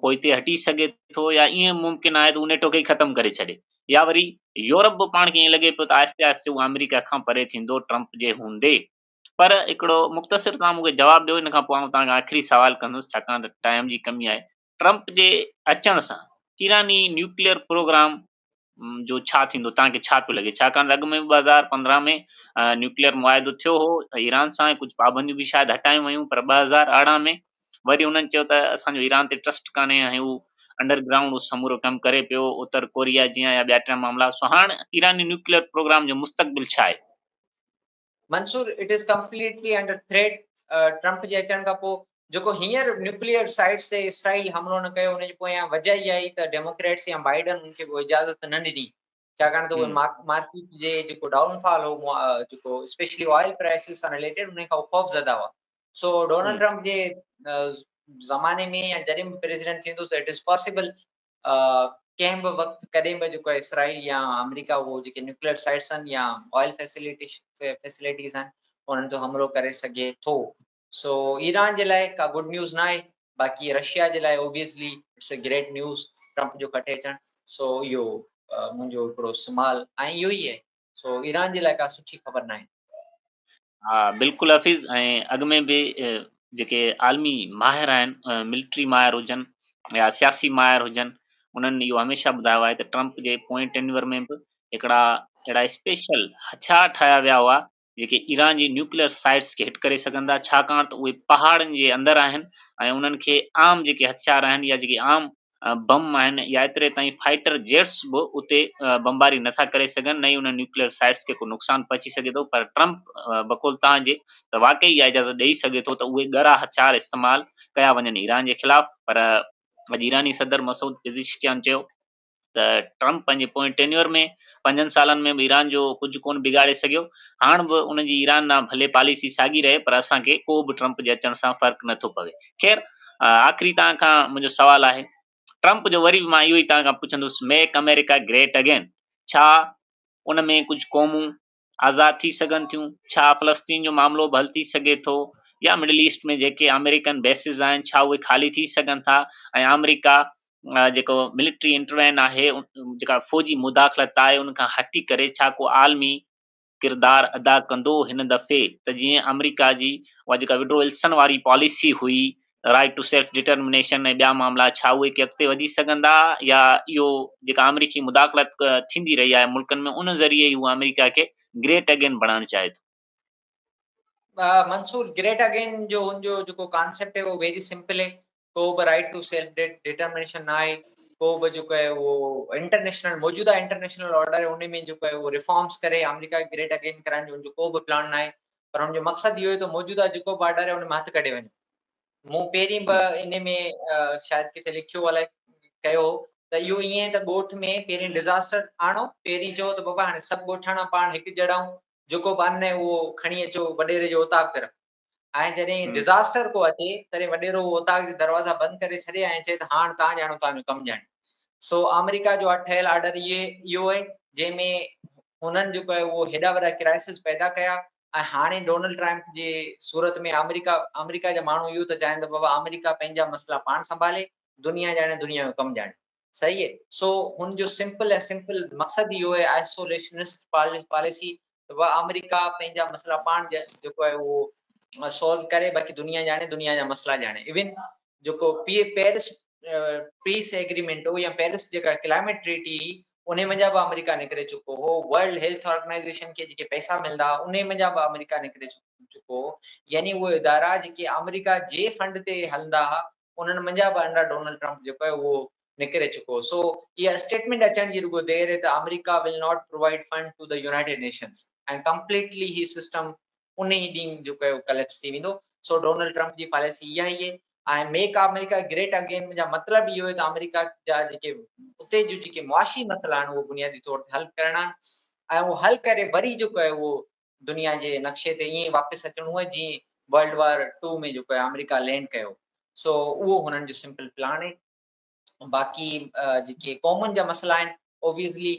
Speaker 1: पोइ हिते हटी सघे थो, या ईअं मुमकिन आहे त उहो नेटो खे ई ख़तमु करे छॾे, या वरी यूरोप बि पाण खे ईअं लॻे पियो त आहिस्ते आहिस्ते उहो अमेरिका खां परे थींदो ट्रंप जे हूंदे। पर हिकिड़ो मुख़्तसिर तव्हां मूंखे जवाबु ॾियो, इन खां पोइ आउं तव्हांखे आख़िरी सुवालु कंदुसि छाकाणि त टाइम जी कमी आहे। ट्रंप जे अचण सां ईरानी न्यूक्लियर प्रोग्राम जो छा थींदो, तव्हांखे छा पियो लॻे? छाकाणि त अॻु में 2015 में न्यूक्लियर मुआइदो थियो हो ईरान सां, कुझु पाबंदियूं बि शायदि हटायूं वयूं, पर 2018 में वरी उन्हनि चयो त असांजो ईरान ते ट्रस्ट कान्हे ऐं हू अंडरग्राउंड उहो समूरो कमु करे पियो, उत्तर कोरिया जीअं या ॿिया टिया मामला। सो हाणे ईरानी न्यूक्लियर प्रोग्राम जो मुस्तक़बिल छा आहे?
Speaker 2: Mansoor, it is completely under threat. Trump जे अचण खां पोइ जेको हींअर न्यूक्लियर साइट्स ते इसराइल हमलो न कयो, हुनजे पोयां वजह इहा ई त डेमोक्रेट्स या बाइडन हुनखे उहो इजाज़त न ॾिनी, छाकाणि त उहे मार्केट जे जेको डाउनफॉल हो जेको स्पेशली ऑयल प्राइसिस सां रिलेटेड उन खां ख़ौफ़ ज़दा हुआ। सो डोनाल्ड ट्रंप जे ज़माने में या जॾहिं बि प्रेसिडेंट थींदो त इट इज़ पॉसिबल कंहिं बि वक़्तु कॾहिं बि जेको आहे इसराइल या अमेरिका उहो जेके न्यूक्लियर साइट्स आहिनि या ऑयल फैसिलिटीज़ आहिनि उन्हनि ते हमलो करे सघे थो। सो ईरान जे लाइ का गुड न्यूज़ न आहे, बाक़ी रशिया जे लाइ obviously it's a great news Trump जो कटे अचणु। सो इहो मुंहिंजो हिकिड़ो सुवाल ऐं इहो ई आहे। सो ईरान जे लाइ का सुठी ख़बर न आहे।
Speaker 1: हा बिल्कुलु हफ़ीज़, ऐं अॻु में बि जेके आलमी माहिर आहिनि, मिलिट्री माहिर हुजनि या सियासी माहिर हुजनि, उन्हनि इहो हमेशह ॿुधायो आहे त ट्रंप जे पोएं टेन्यूअर में बि हिकिड़ा अहिड़ा स्पेशल हथियार ठाहिया विया हुआ जेके ईरान जी न्यूक्लियर साइट्स खे हिट करे सघंदा, छाकाणि त उहे पहाड़नि जे अंदरि आहिनि ऐं उन्हनि खे आम जेके हथियार आहिनि या जेके आम बम आहिनि या एतिरे ताईं फाइटर जेट्स बि उते बमबारी नथा करे सघनि, न ई उन न्यूक्लियर साइट्स खे को नुक़सान पहुची सघे थो। पर ट्रम्प बक़ौल तव्हांजे त वाक़ई इहा इजाज़त ॾेई सघे थो त उहे ॻरा हथियार इस्तेमालु कया वञनि ईरान जे ख़िलाफ़। पर अॼु ईरानी सदर मसूद पेज़ेशकियान चयो त ट्रम्प पंहिंजे पोएं टेन्योर में 5 सालनि में बि ईरान जो कुझु कोन बिगाड़े सघियो। हाणे बि उनजी ईरान ना भले पॉलिसी साॻी रहे, पर असांखे को बि ट्रम्प जे अचण सां फ़र्क़ु नथो पवे। ख़ैर, आख़िरी तव्हां खां मुंहिंजो सुवालु आहे, ट्रम्प जो वरी बि मां इहो ई तव्हां खां पुछंदुसि, मेक अमेरिका ग्रेट अगेन, छा उन में कुझु क़ौमूं आज़ाद थी सघनि थियूं? छा फ़लस्तीन जो मामिलो बि हल थी सघे थो? या मिडल ईस्ट में जेके अमेरिकन बेसिस आहिनि, छा उहे ख़ाली थी सघनि था? ऐं अमेरिका जेको मिलिट्री इंटरवेन आहे, जेका फ़ौजी मुदाख़लत आहे, उन खां हटी करे छा को आलमी किरदारु अदा कंदो हिन दफ़े? त जीअं अमेरिका जी उहा जेका विड्रो विल्सन वारी पॉलिसी हुई, राइट टू सेल्फ डिटर्मिनेशन ऐं ॿिया मामला, छा उहे के अॻिते वधी सघंदा? या इहो जेका अमेरिकी मुदाख़लत थींदी रही आहे मुल्कनि में, उन ज़रिए ई उहा अमेरिका खे ग्रेट अगेन बणाइणु चाहे थो?
Speaker 2: मंसूर, ग्रेट अगेन जो हुनजो जेको कॉन्सेप्ट है वो वेरी सिंपल है। को बि राइट टू सेल्फ डिटर्मिनेशन न आहे। को बि जेको आहे उहो इंटरनेशनल मौजूदा इंटरनेशनल ऑर्डर है उन में जेको आहे उहो रिफॉर्म्स करे अमेरिका खे ग्रेट अगेन करण जो हुनजो को बि प्लान न आहे। पर हुनजो मक़सदु इहो आहे त मौजूदा जेको बि ऑर्डर है उन मां हथु कढे वञे। मूं पहिरीं बि इन में शायदि किथे लिखियो अलाए कयो हो त इहो ईअं त ॻोठ में पहिरीं डिज़ास्टर आणो, पहिरीं चओ त बाबा हाणे सभु ॻोठाणा पाण हिकु जहिड़ा जेको बि अन्न आहे उहो खणी अचो वॾेरे जो उताक तरफ़। ऐं जॾहिं
Speaker 1: हम्म,
Speaker 2: डिज़ास्टर को अचे तॾहिं वॾेरो उताक जा दरवाज़ा बंदि करे छॾे ऐं चए त हाणे तव्हां ॼाणो तव्हांजो कमु ॼाणे। सो अमेरिका जो ठहियल ऑर्डर इहो आहे जंहिंमें हुननि जेको आहे उहो हेॾा वॾा क्राइसिस पैदा कया। ऐं हाणे डोनाल्ड ट्रम्प जे सूरत में अमेरिका जा माण्हू इहो त चाहिनि त बाबा अमेरिका पंहिंजा मसइला पाण संभाले, दुनिया ॼाणे, दुनिया जो कमु ॼाणे। सही है। सो हुनजो सिंपल ऐं सिंपल मक़सदु इहो आहे आइसोलेशनिस्ट पॉलिसी। त अमेरिका पंहिंजा मसइला पाण जेको आहे उहो सॉल्व करे, बाक़ी दुनिया ॼाणे, दुनिया जा मसइला ॼाणे। इवन जेको पेरिस पीस एग्रीमेंट हो या पेरिस जेका क्लाइमेट ट्रीटी हुई उन मंझां बि अमेरिका निकिरे चुको हो। वर्ल्ड हेल्थ ऑर्गेनाइज़ेशन खे जेके पैसा मिलंदा उन मंझां बि अमेरिका निकिरे चुको हो। यानी उहे इदारा जेके अमेरिका जे फंड ते हलंदा हुआ उन्हनि मंझां बि अंडर डोनाल्ड ट्रम्प जेको आहे उहो निकिरे चुको। सो इहा स्टेटमेंट अचण जी रुगो देरि है त America will not provide fund to the United Nations ऐं कंप्लीटली ही सिस्टम उन ई ॾींहुं जेको आहे कलेप्स थी वेंदो। सो डोनाल्ड ट्रम्प जी पॉलिसी इहा ई आहे। ऐं मेक अमेरिका ग्रेट अगेन जा मतिलबु इहो आहे त अमेरिका जा जेके उते जूं जेके मुआशी मसइला आहिनि उहो बुनियादी तौर ते हल करणा ऐं उहो हल करे वरी जेको आहे उहो दुनिया जे नक्शे ते ईअं वापसि अचणो आहे जीअं वर्ल्ड वार 2 में जेको आहे अमेरिका लैंड कयो। सो उहो हुननि जो सिंपल प्लान आहे। बाक़ी जेके क़ौमुनि जा मसइला आहिनि ओबियसली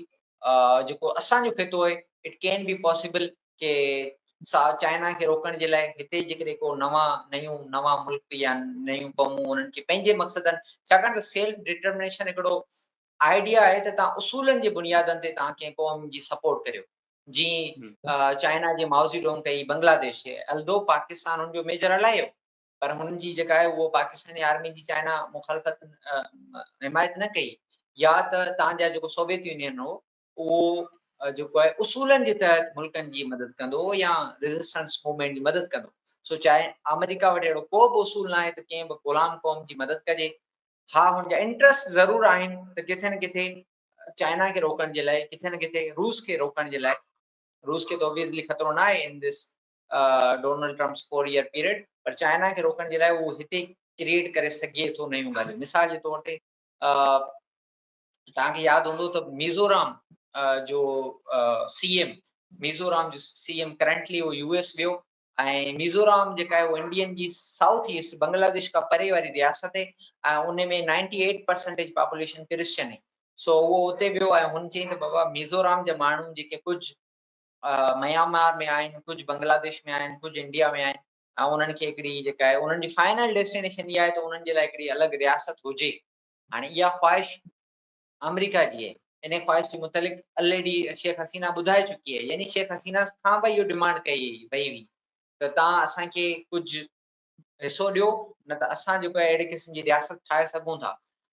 Speaker 2: जेको असांजो ख़ितो आहे इट कैन बी पॉसिबल के चाइना खे रोकण जे लाइ हिते जेकॾहिं को नवां मुल्क या नयूं क़ौमूं उन्हनि खे पंहिंजे मक़सदनि, छाकाणि त सेल्फ डिटर्मिनेशन हिकिड़ो आइडिया आहे त तव्हां उसूलनि जे बुनियादनि ते तव्हां कंहिं क़ौम जी सपोर्ट करियो। जीअं चाइना जे माओज़ेडोंग कई बांग्लादेश जे, अल्दो पाकिस्तान हुनजो मेजर हलायो पर हुननि जी जेका आहे उहो पाकिस्तानी आर्मी जी चाइना मुखालफ़त हिमायत न कई। या त तव्हांजा जेको सोवियत यूनियन हो उहो जेको आहे उसूलनि जे तहत मुल्कनि जी मदद कंदो या रेज़िस्टेंस मूवमेंट जी मदद कंदो। सो चाहे अमेरिका वटि अहिड़ो को बि उसूल न आहे त कंहिं बि ग़ुलाम क़ौम जी मदद कजे। हाँ, हुनजा इंट्रस्ट ज़रूरु आहिनि त किथे न किथे चाइना खे रोकण जे लाइ, किथे न किथे रूस खे रोकण जे लाइ। रूस खे त ऑब्वियसली ख़तरो न आहे in this Donald Trump's 4 year period, पर चाइना खे रोकण जे लाइ उहो हिते क्रिएट करे सघे थो नयूं ॻाल्हियूं। मिसाल जे तौर ते तव्हांखे यादि हूंदो त मिज़ोराम जो सीएम मिज़ोराम जो सीएम करंटली उहो यूएस वियो ऐं मिज़ोराम जेका आहे उहा इंडियन जी साउथ ईस्ट बांग्लादेश खां परे वारी रियासत आहे ऐं उन में 98% पॉपुलेशन क्रिश्चियन आहे। सो उहो उते वियो ऐं हुन चयईं त बाबा मिज़ोराम जा माण्हू जेके कुझु म्यांमार में आहिनि, कुझु बांग्लादेश में आहिनि, कुझु इंडिया में आहिनि ऐं उन्हनि खे हिकिड़ी जेका आहे उन्हनि जी फाइनल डेस्टिनेशन इहा आहे त उन्हनि जे लाइ हिकिड़ी अलॻि रियासत हुजे। हाणे इहा ख़्वाहिश अमेरिका जी आहे। इन ख़्वाहिश जे मुतलिक़ ऑलरेडी शेख हसीना ॿुधाए चुकी आहे। यानी शेख हसीना खां बि इहो डिमांड कई वई हुई त तव्हां असांखे कुझु हिसो ॾियो, न त असां जेको आहे अहिड़े क़िस्म जी रियासत ठाहे सघूं था।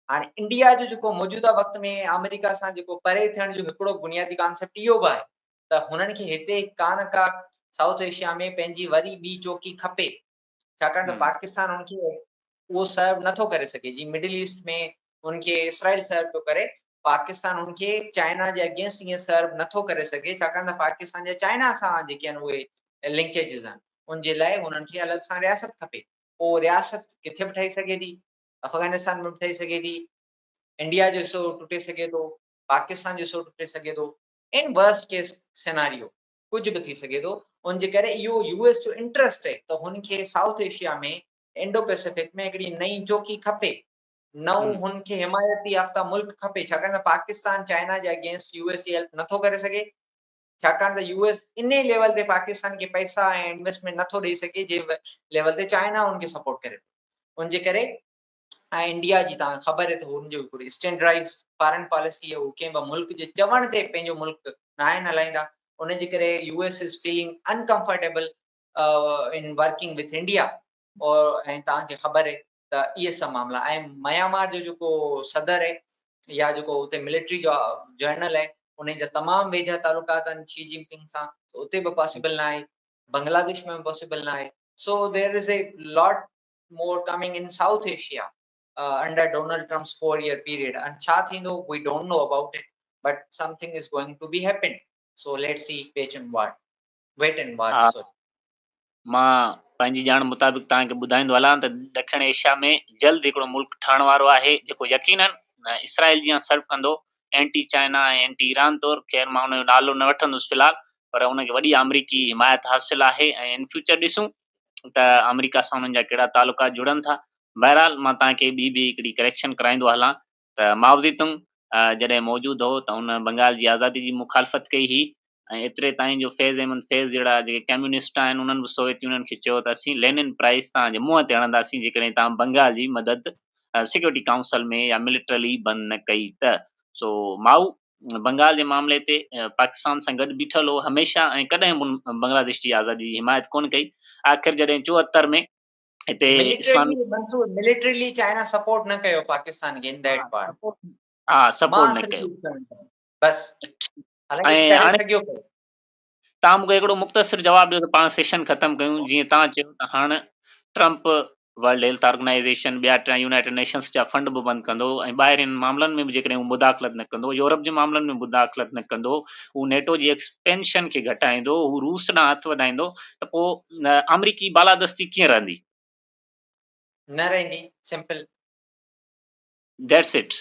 Speaker 2: हाणे इंडिया जो जेको मौजूदा वक़्त में अमेरिका सां जेको परे थियण जो हिकिड़ो बुनियादी कॉन्सेप्ट इहो बि आहे त हुननि खे हिते का न का साउथ एशिया में पंहिंजी वरी ॿी चौकी खपे। छाकाणि त
Speaker 1: हम्म,
Speaker 2: पाकिस्तान हुनखे उहो सर्व नथो करे सघे। जीअं मिडिल ईस्ट में उनखे इसराइल सर्व पियो करे, पाकिस्तान उनखे चाइना जे अगेंस्ट ईअं सर्व नथो करे सघे, छाकाणि त पाकिस्तान जा चाइना सां जेके आहिनि उहे लिंकेजिस आहिनि, उनजे लाइ हुननि खे अलॻि सां रियासत खपे। पोइ रियासत किथे बि ठही सघे थी, अफ़गानिस्तान में बि ठही सघे थी, इंडिया जो हिसो टुटे सघे थो, पाकिस्तान जो हिसो टुटे सघे थो, इन वर्स्ट केस सिनारियो कुझु बि थी सघे थो। उनजे करे इहो यूएस जो इंट्रस्ट आहे त हुनखे साउथ एशिया में, इंडो पैसिफिक में हिकिड़ी नई चौकी खपे, नओं हुनखे हिमायती याफ़्ता मुल्क खपे, छाकाणि त पाकिस्तान चाइना जे अगेंस्ट यूएस जी हेल्प नथो करे सघे, छाकाणि त यूएस इन लेवल ते पाकिस्तान खे पैसा ऐं इन्वेस्टमेंट नथो ॾेई सघे जे लेवल ते चाइना हुनखे सपोर्ट करे। उनजे करे ऐं इंडिया जी तव्हां ख़बर आहे त हुनजो हिकिड़ी स्टैंडर्डाइज़ फॉरेन पॉलिसी आहे, उहो कंहिं बि मुल्क जे चवण ते पंहिंजो मुल्क न आहे हलाईंदा। उनजे करे US is feeling uncomfortable in working with India, और ऐं तव्हांखे ख़बर आहे त इहे सभु मामला। ऐं म्यांमार जो जेको सदर आहे या जेको हुते मिलिट्री जो जनरल आहे, उन जा तमामु वेझा तालुकात आहिनि शी जिनपिंग सां, उते बि पॉसिबल न आहे, बांग्लादेश में बि पॉसिबल न आहे। So there is a lot more coming in South Asia under Donald Trump's 4-year period, and छा थींदो we don't know about it, but something is going to be happen, so let's see, wait and watch.
Speaker 1: हा,
Speaker 2: Sorry.
Speaker 1: मां पंहिंजी ॼाण मुताबिक़ तव्हांखे ॿुधाईंदो हलां त ॾखिण एशिया में जल्द हिकिड़ो मुल्क ठहण वारो आहे जेको यकीनन इसराइल जी सर्व कंदो, एंटी चाइना ऐं एंटी ईरान तौरु। ख़ैर मां हुनजो नालो न वठंदुसि फ़िलहाल, पर हुनखे वॾी अमरीकी हिमायत हासिलु आहे ऐं इन फ्यूचर ॾिसूं त अमरीका सां हुननि जा कहिड़ा तालुकात जुड़नि था। बहरहाल मां तव्हांखे ॿी हिकिड़ी करेक्शन कराईंदो हलां त माओज़ेतुंग जॾहिं मौजूदु हो त हुन बंगाल जी आज़ादी जी मुखालफ़त कई हुई, ऐं एतिरे ताईं जो फैज़ अहमद फैज़ जहिड़ा जेके कम्युनिस्ट आहिनि उन्हनि बि सोवियत यूनियन खे चयो त असीं लेनिन प्राइज़ तव्हांजे मुंहं ते हणंदासीं जेकॾहिं तव्हां बंगाल जी मदद सिक्योरिटी काउंसिल में या मिलिटरली बंदि न कई त। सो माऊ बंगाल जे मामले ते पाकिस्तान सां गॾु बीठल हो हमेशह, ऐं कॾहिं बि बांग्लादेश जी आज़ादी जी हिमायत कोन कई। आख़िर जॾहिं 74 में हिते इस्लामी
Speaker 2: मिलिटरीली चाइना सपोर्ट न कयो पाकिस्तान खे इन दैट पार्ट,
Speaker 1: सपोर्ट
Speaker 2: मां
Speaker 1: न कयो।
Speaker 2: सिर्फ़ु बस हालांकि
Speaker 1: ऐं
Speaker 2: करे
Speaker 1: हाणे
Speaker 2: सघियो पियो।
Speaker 1: तव्हां मूंखे हिकिड़ो मुख़्तसिर जवाबु ॾियो त पाण सेशन ख़तमु कयूं। जीअं तव्हां चयो त हाणे ट्रंप वर्ल्ड हेल्थ ऑर्गेनाइज़ेशन ॿिया टिया यूनाइटेड नेशंस जा फंड बि बंदि कंदो, ऐं ॿाहिरिनि मामलनि में बि जेकॾहिं हू मुदाख़लत न कंदो, यूरोप जे मामलनि में मुदाख़लत न कंदो, हू नेटो जी एक्सपेंशन खे घटाईंदो, हू रूस ॾांहुं हथु वधाईंदो, त पोइ अमरीकी बालादस्ती कीअं रहंदी?
Speaker 2: न रहंदी, simple,
Speaker 1: that's it.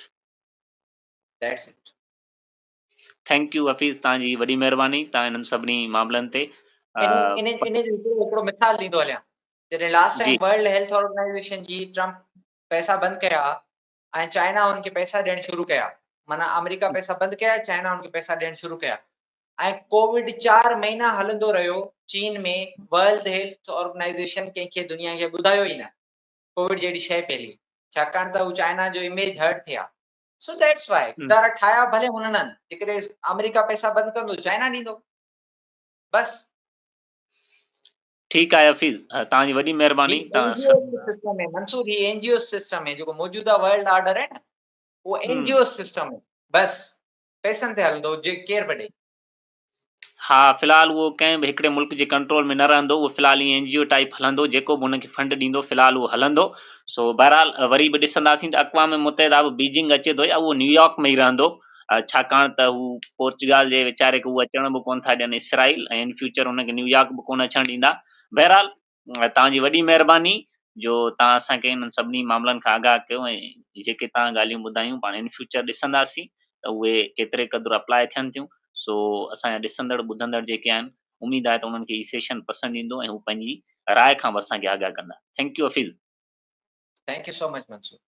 Speaker 2: That's it.
Speaker 1: Thank you Hafeez, तव्हांजी वॾी महिरबानी तव्हां इन्हनि सभिनी मामलनि ते।
Speaker 2: इन जो हिकिड़ो मिसाल ॾींदो हलियां। जॾहिं लास्ट टाइम
Speaker 1: जी
Speaker 2: वर्ल्ड हेल्थ ऑर्गेनाइज़ेशन जी ट्रंप पैसा बंदि कया ऐं चाइना हुनखे पैसा ॾियणु शुरू कया, माना अमेरिका पैसा बंदि कया, चाइना हुनखे पैसा ॾियणु शुरू कया, ऐं कोविड 4 महीना हलंदो रहियो चीन में, वर्ल्ड हेल्थ ऑर्गेनाइज़ेशन कंहिंखे दुनिया खे ॿुधायो ई न कोविड जहिड़ी शइ फैली, छाकाणि त हू चाइना जो इमेज हर्ट थिया। सो दैट्स वाई दर ठाहिया भले हुननि, जेकॾहिं अमेरिका पैसा बंदि कंदो चाइना ॾींदो, बस।
Speaker 1: ठीकु आहे हफ़ीज़, तव्हांजी वॾी महिरबानी। तव्हां
Speaker 2: सिस्टम है मंसूर, ही एनजीओ सिस्टम है जेको मौजूदा वर्ल्ड ऑर्डर है न, वो एनजीओ सिस्टम है, बस पैसनि ते हलंदो जे केर बि ॾे।
Speaker 1: हा, फ़िलहाल उहो कंहिं बि हिकिड़े मुल्क जे कंट्रोल में न रहंदो, उहो फ़िलहाल ईअं एनजीओ टाइप हलंदो, जेको बि हुनखे फंड ॾींदो फ़िलहाल उहो हलंदो। सो बहरहाल वरी बि ॾिसंदासीं त अक़वाम मुतहिदा बि बीजिंग अचे थो या उहो न्यूयॉर्क में ई रहंदो, छाकाणि त हू पोर्चुगाल जे वीचारे खे उहो अचण बि कोन था ॾियनि इसराइल, ऐं इन फ्यूचर हुनखे न्यूयॉर्क बि कोन अचणु ॾींदा। बहरहाल तव्हांजी वॾी महिरबानी जो तव्हां असांखे इन्हनि सभिनी मामलनि खां आगाह कयो, ऐं जेके तव्हां ॻाल्हियूं ॿुधायूं पाण इन फ्यूचर ॾिसंदासीं त उहे केतिरे क़दुरु अप्लाए थियनि थियूं। सो असांजा ॾिसंदड़ ॿुधंदड़ जेके आहिनि, उमेद आहे त उन्हनि खे ई सेशन पसंदि ईंदो ऐं हू पंहिंजी राय खां बि असांखे आगाह कंदा। Thank you Hafeez.
Speaker 2: Thank you so much Mansoor.